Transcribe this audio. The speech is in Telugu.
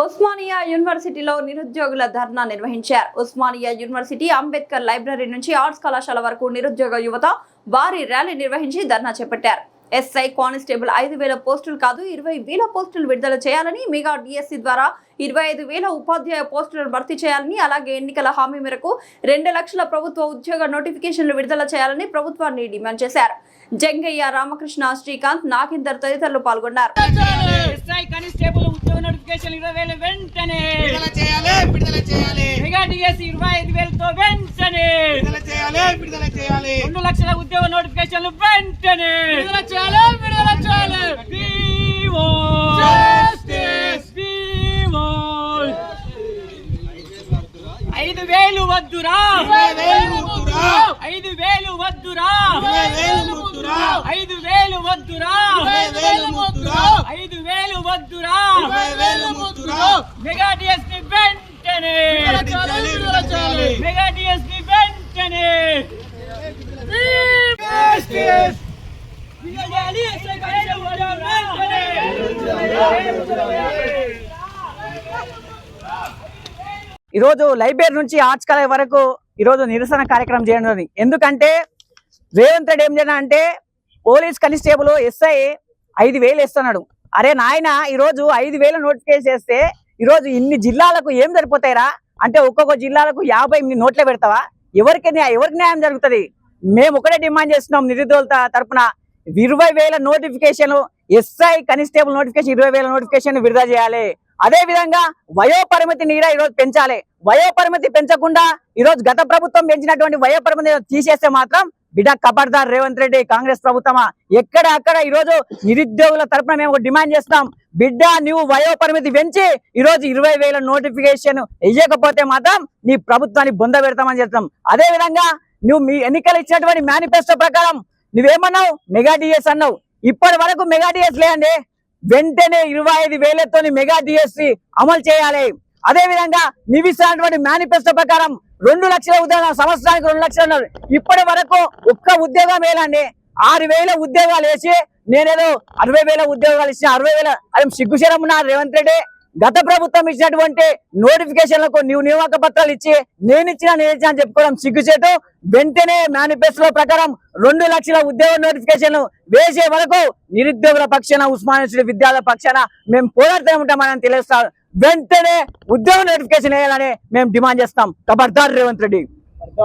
ఉస్మానియా యూనివర్సిటీలో నిరుద్యోగుల ధర్నా నిర్వహించారు. ఉస్మానియా యూనివర్సిటీ అంబేద్కర్ లైబ్రరీ నుంచి ఆర్ట్స్ కళాశాల వరకు నిరుద్యోగ యువత భారీ ర్యాలీ నిర్వహించి ధర్నా చేపట్టారు. ఎస్ఐ కానిస్టేబుల్ 5,000 పోస్టులు కాదు 20,000 పోస్టులు విడుదల చేయాలని, మెగా డిఎస్సి ద్వారా 25,000 ఉపాధ్యాయ పోస్టులను భర్తీ చేయాలని, అలాగే ఎన్నికల హామీ మేరకు 2 లక్షల ప్రభుత్వ ఉద్యోగ నోటిఫికేషన్లు విడుదల చేయాలని ప్రభుత్వాన్ని డిమాండ్ చేశారు. జంగయ్య, రామకృష్ణ, శ్రీకాంత్, నాగేందర్ తదితరులు పాల్గొన్నారు. ఉద్యోగ నోటిఫికేషన్లు వెంటనే 5,000 వద్దురా, 5,000 వద్దురా, 5,000 వద్దురా, 5,000 వద్దురా, మెగా డిఎస్పీ వెంటనే, మెగా డిఎస్పీ వెంటనే. ఈరోజు లైబ్రరీ నుంచి ఆర్ట్స్ కాలేజ్ వరకు ఈరోజు నిరసన కార్యక్రమం చేయడం. ఎందుకంటే రేవంత్ రెడ్డి ఏం చేయడం అంటే పోలీస్ కానిస్టేబుల్ ఎస్ఐ 5,000 ఇస్తున్నాడు. అరే నాయన, ఈరోజు 5,000 నోటిఫికేషన్ చేస్తే ఈరోజు ఇన్ని జిల్లాలకు ఏం సరిపోతాయిరా? అంటే ఒక్కొక్క జిల్లాలకు 50 నోట్లే పెడతావా? ఎవరికి న్యాయం జరుగుతుంది? మేము ఒకటే డిమాండ్ చేస్తున్నాం నిరుద్యోగుల తరఫున 20,000 notification, SI constable notification 20,000 notification విడుదల చేయాలి. అదే విధంగా వయోపరిమితిని కూడా ఈరోజు పెంచాలి. వయోపరిమితి పెంచకుండా ఈరోజు గత ప్రభుత్వం పెంచినటువంటి వయోపరిమితి తీసేస్తే మాత్రం బిడ్డ ఖబర్దార్ రేవంత్ రెడ్డి కాంగ్రెస్ ప్రభుత్వమా. ఎక్కడ ఈరోజు నిరుద్యోగుల తరఫున మేము డిమాండ్ చేస్తాం, బిడ్డ నువ్వు వయోపరిమితి పెంచి ఈరోజు 20,000 నోటిఫికేషన్ ఇవ్వకపోతే మాత్రం నీ ప్రభుత్వాన్ని బొంద పెడతామని చెప్తాం. అదే విధంగా నువ్వు మీ ఎన్నికలు ఇచ్చినటువంటి మేనిఫెస్టో ప్రకారం నువ్వేమన్నావు? మెగా డిఎస్ అన్నావు. ఇప్పటి వరకు మెగా డిఎస్ లేదండి. వెంటనే 25,000తో మెగా డిఎస్సి అమలు చేయాలి. అదే విధంగా నివిస్తున్నటువంటి మేనిఫెస్టో ప్రకారం 2 లక్షల ఉద్యోగాలు, సంవత్సరానికి 2 లక్షలు అన్నారు. ఇప్పటి వరకు ఒక్క ఉద్యోగం వేయాలండి. 6,000 ఉద్యోగాలు వేసి నేనేదో 60,000 ఉద్యోగాలు ఇచ్చిన 60,000 అది సిగ్గుశరం ఉన్నారు రేవంత్ రెడ్డి. గత ప్రభుత్వం ఇచ్చినటువంటి నోటిఫికేషన్లకు నువ్వు నియామక పత్రాలు ఇచ్చి నేను ఇచ్చిన అని చెప్పుకోవడం సిగ్గుచేటు. వెంటనే మేనిఫెస్టో ప్రకారం 2 లక్షల ఉద్యోగ నోటిఫికేషన్ వేసే వరకు నిరుద్యోగుల పక్షాన, ఉస్మానియా విద్యార్థుల పక్షాన మేము పోరాడుతూ ఉంటామని తెలుస్తారు. వెంటనే ఉద్యోగ నోటిఫికేషన్ వేయాలని మేము డిమాండ్ చేస్తాం. ఖబర్దార్ రేవంత్ రెడ్డి.